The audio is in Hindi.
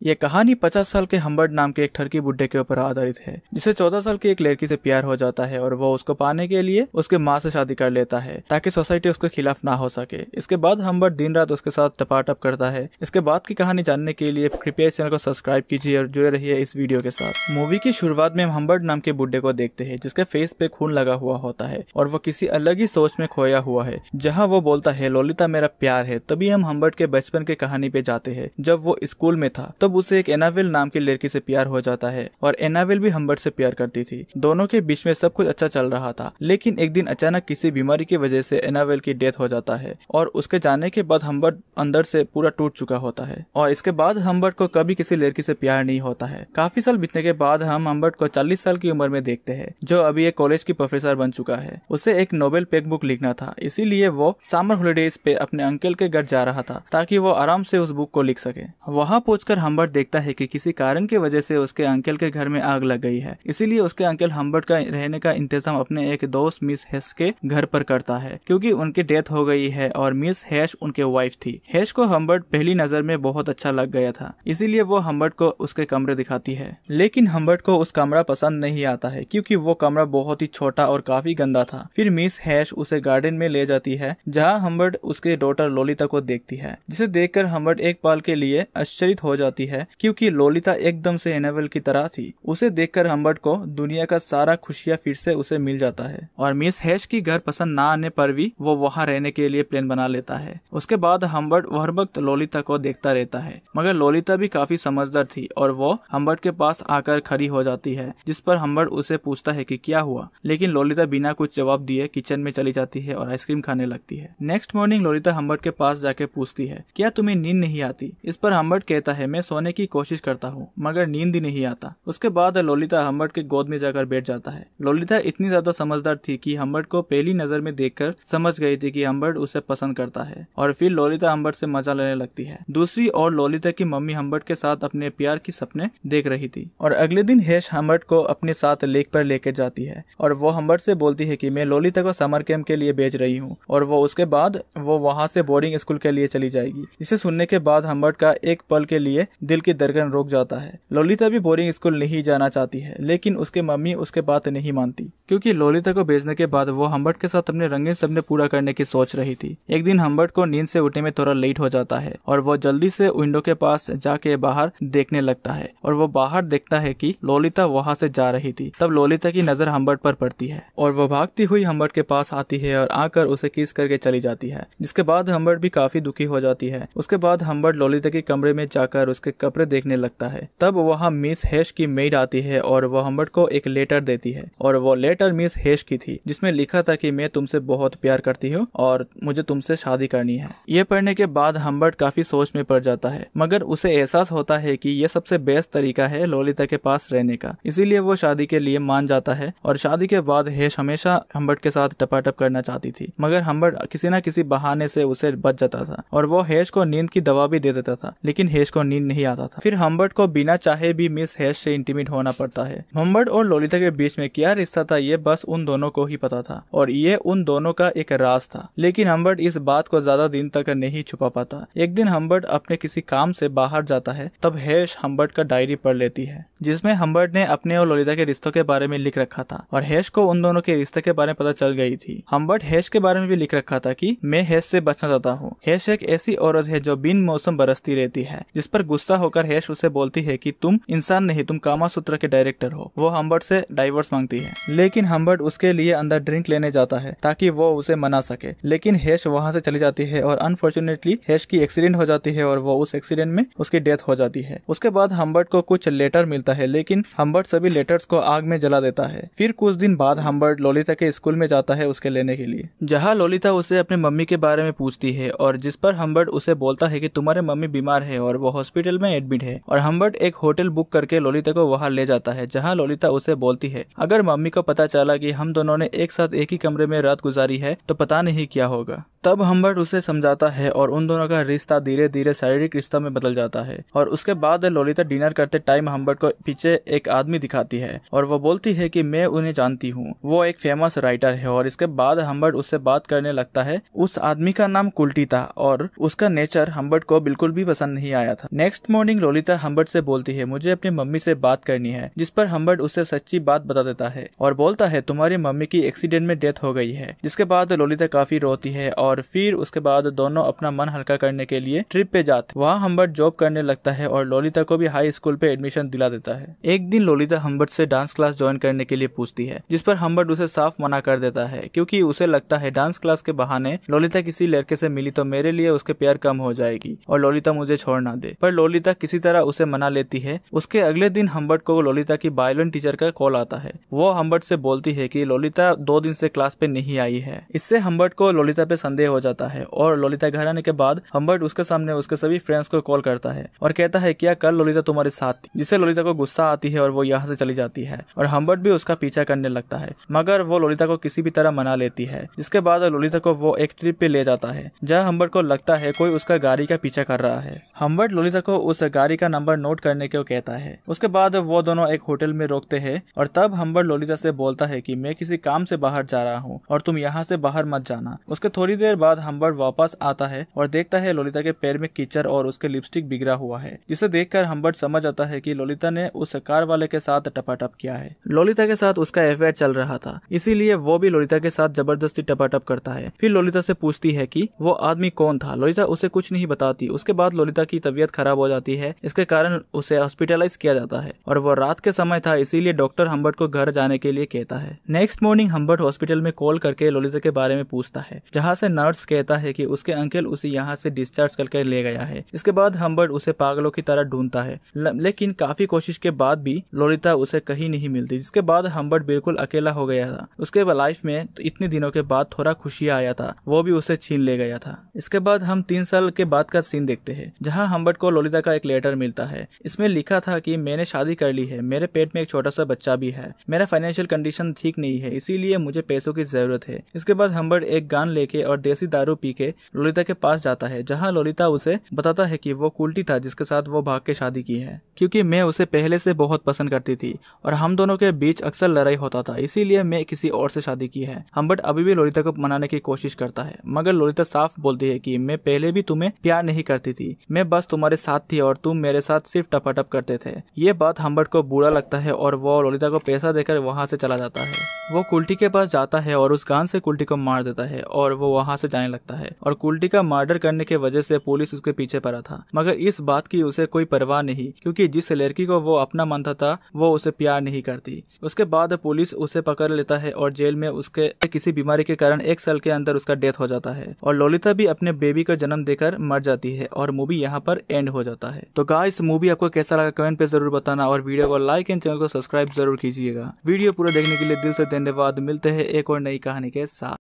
ये कहानी 50 साल के हम्बर्ट नाम के एक ठरकी बुड्ढे के ऊपर आधारित है, जिसे 14 साल की एक लड़की से प्यार हो जाता है और वो उसको पाने के लिए उसके माँ से शादी कर लेता है ताकि सोसाइटी उसके खिलाफ ना हो सके। इसके बाद हम्बर्ट दिन रात उसके साथ टपाटप करता है। इसके बाद की कहानी जानने के लिए कृपया इस चैनल को सब्सक्राइब कीजिए और जुड़े रहिए इस वीडियो के साथ। मूवी की शुरुआत में हम हम्बर्ट नाम के बुड्ढे को देखते हैं, जिसके फेस पे खून लगा हुआ होता है और वो किसी अलग ही सोच में खोया हुआ है, जहाँ वो बोलता है लोलिता मेरा प्यार है। तभी हम हम्बर्ट के बचपन के कहानी पे जाते हैं। जब वो स्कूल में था तब उसे एक एनावेल नाम की लड़की से प्यार हो जाता है और एनावेल भी हम्बर्ट से प्यार करती थी। दोनों के बीच में सब कुछ अच्छा चल रहा था, लेकिन एक दिन अचानक किसी बीमारी की वजह से एनावेल की डेथ हो जाता है और उसके जाने के बाद हम्बर्ट अंदर से पूरा टूट चुका होता है और इसके बाद हम्बर्ट को कभी किसी लड़की से प्यार नहीं होता है। काफी साल बीतने के बाद हम हम्बर्ट को 40 साल की उम्र में देखते हैं, जो अभी एक कॉलेज की प्रोफेसर बन चुका है। उसे एक नोबेल पेक बुक लिखना था, इसीलिए वो समर हॉलिडेज पे अपने अंकल के घर जा रहा था ताकि वो आराम से उस बुक को लिख सके। वहाँ पहुंचकर हम्बर्ट देखता है कि किसी कारण की वजह से उसके अंकल के घर में आग लग गई है। इसीलिए उसके अंकल हम्बर्ट का रहने का इंतजाम अपने एक दोस्त मिस हैश के घर पर करता है, क्योंकि उनकी डेथ हो गई है और मिस हैश उनके वाइफ थी। हैश को हम्बर्ट पहली नजर में बहुत अच्छा लग गया था, इसीलिए वो हम्बर्ट को उसके कमरे दिखाती है। लेकिन हम्बर्ट को उस कमरा पसंद नहीं आता है, क्योंकि वो कमरा बहुत ही छोटा और काफी गंदा था। फिर मिस हैश उसे गार्डन में ले जाती है, जहाँ हम्बर्ट उसके डॉटर लोलिता को देखती है, जिसे देखकर हम्बर्ट एक पल के लिए आश्चर्यचकित हो जाती है, क्योंकि लोलिता एकदम से एनावेल की तरह थी। उसे देखकर हम्बर्ट को दुनिया का सारा खुशियां फिर से उसे मिल जाता है और मिस हैश की घर पसंद ना आने पर भी वो वहाँ रहने के लिए प्लान बना लेता है। उसके बाद हम्बर्ट हर वक्त लोलिता को देखता रहता है, मगर लोलिता भी काफी समझदार थी और वो हम्बर्ट के पास आकर खड़ी हो जाती है, जिस पर हम्बर्ट उसे पूछता है कि क्या हुआ, लेकिन लोलिता बिना कुछ जवाब दिए किचन में चली जाती है और आइसक्रीम खाने लगती है। नेक्स्ट मॉर्निंग लोलिता हम्बर्ट के पास जाके पूछती है क्या तुम्हें नींद नहीं आती। इस पर हम्बर्ट कहता है मैं सोने की कोशिश करता हूँ मगर नींद ही नहीं आता। उसके बाद लोलिता हम्बर्ट के गोद में जाकर बैठ जाता है। लोलिता इतनी ज्यादा समझदार थी कि हम्बर्ट को पहली नजर में देखकर समझ गई थी कि हम्बर्ट उसे पसंद करता है और फिर लोलिता हम्बर्ट से मजा लेने लगती है। दूसरी ओर लोलिता की मम्मी हम्बर्ट के साथ अपने प्यार की सपने देख रही थी और अगले दिन हैश हम्बर्ट को अपने साथ लेक पर लेकर जाती है और वो हम्बर्ट से बोलती है कि मैं लोलिता को समर कैंप के लिए भेज रही हूँ और वो उसके बाद वो वहाँ से बोर्डिंग स्कूल के लिए चली जाएगी। इसे सुनने के बाद हम्बर्ट का एक पल के लिए दिल की धड़कन रुक जाता है। लोलिता भी बोर्डिंग स्कूल नहीं जाना चाहती है, लेकिन उसके मम्मी उसके बात नहीं मानती, क्योंकि लोलिता को भेजने के बाद वो हम्बर्ट के साथ अपने रंगीन सपने पूरा करने की सोच रही थी। एक दिन हम्बर्ट को नींद से उठने में थोड़ा लेट हो जाता है और वो जल्दी से विंडो के पास जाके बाहर देखने लगता है और वो बाहर देखता है कि लोलिता वहाँ से जा रही थी। तब लोलिता की नजर हम्बर्ट पर पड़ती है और वो भागती हुई हम्बर्ट के पास आती है और आकर उसे किस करके चली जाती है, जिसके बाद हम्बर्ट भी काफी दुखी हो जाती है। उसके बाद हम्बर्ट लोलिता के कमरे में जाकर उसके कपड़े देखने लगता है। तब वहाँ मिस हैश की मेड आती है और वो हम्बर्ट को एक लेटर देती है और वो लेटर मिस हैश की थी, जिसमें लिखा था कि मैं तुमसे बहुत प्यार करती हूँ और मुझे तुमसे शादी करनी है। ये पढ़ने के बाद हम्बर्ट काफी सोच में पड़ जाता है, मगर उसे एहसास होता है कि ये सबसे बेस्ट तरीका है लोलिता के पास रहने का, इसीलिए वो शादी के लिए मान जाता है। और शादी के बाद हैश हमेशा हम्बर्ट के साथ टपाटप करना चाहती थी, मगर हम्बर्ट किसी न किसी बहाने से उसे बच जाता था और वो हैश को नींद की दवा भी दे देता था, लेकिन हैश को नींद नहीं आता था। फिर हम्बर्ट को बिना चाहे भी मिस हैश से इंटीमेट होना पड़ता है। हम्बर्ट और लोलिता के बीच में क्या रिश्ता था ये बस उन दोनों को ही पता था और ये उन दोनों का एक राज था, लेकिन हम्बर्ट इस बात को ज्यादा दिन तक नहीं छुपा पाता। एक दिन हम्बर्ट अपने किसी काम से बाहर जाता है, तब हैश हम्बर्ट का डायरी पढ़ लेती है, जिसमें हम्बर्ट ने अपने और लोलिता के रिश्तों के बारे में लिख रखा था और हैश को उन दोनों के रिश्ते के बारे में पता चल गई थी। हम्बर्ट हैश के बारे में भी लिख रखा था कि मैं हैश से बचना चाहता हूँ। हैश एक ऐसी औरत है जो बिन मौसम बरसती रहती है, जिस पर गुस्सा होकर हैश उसे बोलती है कि तुम इंसान नहीं, तुम कामासूत्र के डायरेक्टर हो। वो हम्बर्ट से डाइवोर्स मांगती है, लेकिन हम्बर्ट उसके लिए अंदर ड्रिंक लेने जाता है ताकि वो उसे मना सके, लेकिन हैश वहाँ से चली जाती है और अनफॉर्चुनेटली हैश की एक्सीडेंट हो जाती है और वो उस एक्सीडेंट में उसकी डेथ हो जाती है। उसके बाद हम्बर्ट को कुछ लेटर मिलता है, लेकिन हम्बर्ट सभी लेटर्स को आग में जला देता है। फिर कुछ दिन बाद हम्बर्ट लोलिता के स्कूल में जाता है उसके लेने के लिए, जहाँ लोलिता उसे अपने मम्मी के बारे में पूछती है और जिस पर हम्बर्ट उसे बोलता है कि तुम्हारे मम्मी बीमार है और वो हॉस्पिटल में एडमिट है। और हम्बर्ट एक होटल बुक करके लोलिता को वहाँ ले जाता है, जहाँ लोलिता उसे बोलती है अगर मम्मी को पता चला कि हम दोनों ने एक साथ एक ही कमरे में रात गुजारी है तो पता नहीं क्या होगा। तब हम्बर्ट उसे समझाता है और उन दोनों का रिश्ता धीरे धीरे शारीरिक रिश्ता में बदल जाता है। और उसके बाद लोलिता डिनर करते टाइम हम्बर्ट को पीछे एक आदमी दिखाती है और वो बोलती है कि मैं उन्हें जानती हूँ, वो एक फेमस राइटर है। और इसके बाद हम्बर्ट उससे बात करने लगता है। उस आदमी का नाम कुल्टी था और उसका नेचर हम्बर्ट को बिल्कुल भी पसंद नहीं आया था। Next next morning Lolita Humbert से बोलती है मुझे अपनी मम्मी से बात करनी है, जिस पर हम्बर्ट उसे सच्ची बात बता देता है और बोलता है तुम्हारी मम्मी की एक्सीडेंट में डेथ हो गई है। जिसके बाद लोलिता काफी रोती है और फिर उसके बाद दोनों अपना मन हल्का करने के लिए ट्रिप पे जाते। वहाँ हम्बर्ट जॉब करने लगता है और लोलिता को भी हाई स्कूल पे एडमिशन दिला देता है। एक दिन लोलिता हम्बर्ट से डांस क्लास ज्वाइन करने के लिए पूछती है, जिस पर हम्बर्ट उसे साफ मना कर देता है क्योंकि उसे लगता है डांस क्लास के बहाने लोलिता किसी लड़के से मिली तो मेरे लिए उसके प्यार कम हो जाएगी और लोलिता मुझे छोड़ ना दे। पर लोलिता किसी तरह उसे मना लेती है। उसके अगले दिन हम्बर्ट को लोलिता की वायलिन टीचर का कॉल आता है। वो हम्बर्ट से बोलती है कि लोलिता 2 दिन से क्लास पे नहीं आई है। इससे हम्बर्ट को लोलिता पे संदेह हो जाता है और लोलिता घर आने के बाद हम्बर्ट उसके सामने उसके सभी फ्रेंड्स को कॉल करता है और कहता है क्या कल लोलिता तुम्हारे साथ थी, जिससे लोलिता को गुस्सा आती है और वो यहाँ से चली जाती है और हम्बर्ट भी उसका पीछा करने लगता है, मगर वो लोलिता को किसी भी तरह मना लेती है। जिसके बाद लोलिता को वो एक ट्रिप पे ले जाता है जहाँ हम्बर्ट को लगता है कोई उसका गाड़ी का पीछा कर रहा है। हम्बर्ट लोलिता को उस गाड़ी का नंबर नोट करने को कहता है। उसके बाद वो दोनों एक होटल में रोकते हैं और तब हम्बर्ट लोलिता से बोलता है कि मैं किसी काम से बाहर जा रहा हूँ और तुम यहाँ से बाहर मत जाना। उसके थोड़ी देर बाद हम्बर्ट वापस आता है और देखता है लोलिता के पैर में कीचड़ और उसके लिपस्टिक बिगड़ा हुआ है, जिसे देखकर हम्बर्ट समझ आता है कि लोलिता ने उस कार वाले के साथ टपाटप किया है। लोलिता के साथ उसका अफेयर चल रहा था, इसीलिए वो भी लोलिता के साथ जबरदस्ती टपाटप करता है। फिर लोलिता से पूछती है कि वो आदमी कौन था। लोलिता उसे कुछ नहीं बताती। उसके बाद लोलिता की तबीयत खराब हो जाती है, इसके कारण उसे हॉस्पिटलाइज किया जाता है और वो रात के समय था, इसीलिए डॉक्टर हम्बर्ट को घर जाने के लिए कहता है। नेक्स्ट मॉर्निंग हम्बर्ट हॉस्पिटल में कॉल करके लोलिता के बारे में पूछता है, जहाँ से नर्स कहता है कि उसके अंकल उसे यहाँ से डिस्चार्ज करके ले गया है। इसके बाद हम्बर्ट उसे पागलों की तरह ढूंढता है, लेकिन काफी कोशिश के बाद भी लोलिता उसे कहीं नहीं मिलती। जिसके बाद हम्बर्ट बिल्कुल अकेला हो गया था। उसके लाइफ में तो इतने दिनों के बाद थोड़ा खुशियां आया था, वो भी उसे छीन ले गया था। इसके बाद हम 3 साल के बाद का सीन देखते हैं, जहाँ हम्बर्ट को लोलिता का एक लेटर मिलता है। इसमें लिखा था कि मैंने शादी कर ली है, मेरे पेट में एक छोटा सा बच्चा भी है, मेरा फाइनेंशियल कंडीशन ठीक नहीं है, इसीलिए मुझे पैसों की जरूरत है। इसके बाद हम्बर्ट एक गन लेके और देसी दारू पी के लोलिता के पास जाता है, जहाँ लोलिता उसे बताता है कि वो कुल्टी था जिसके साथ वो भाग के शादी की है, क्योंकि मैं उसे पहले से बहुत पसंद करती थी और हम दोनों के बीच अक्सर लड़ाई होता था, इसीलिए मैं किसी और से शादी की है। हम्बर्ट अभी भी लोलिता को मनाने की कोशिश करता है, मगर लोलिता साफ बोलती है कि मैं पहले भी तुम्हें प्यार नहीं करती थी, मैं बस तुम्हारे साथ थी और तुम मेरे साथ सिर्फ टपाटप करते थे। ये बात हम्बर्ट को बुरा लगता है और वो लोलिता को पैसा देकर वहाँ से चला जाता है। वो कुल्टी के पास जाता है और उस गान से कुल्टी को मार देता है और वो वहाँ से जाने लगता है और कुल्टी का मर्डर करने की वजह से पुलिस उसके पीछे पड़ा था, मगर इस बात की उसे कोई परवाह नहीं, क्योंकि जिस लड़की को वो अपना मानता था वो उसे प्यार नहीं करती। उसके बाद पुलिस उसे पकड़ लेता है और जेल में उसके किसी बीमारी के कारण 1 साल के अंदर उसका डेथ हो जाता है और लोलिता भी अपने बेबी का जन्म देकर मर जाती है और मूवी यहाँ पर एंड हो जाता है। तो गाइस, मूवी आपको कैसा लगा कमेंट पे जरूर बताना और वीडियो को लाइक एंड चैनल को सब्सक्राइब जरूर कीजिएगा। वीडियो पूरा देखने के लिए दिल से धन्यवाद। मिलते हैं एक और नई कहानी के साथ।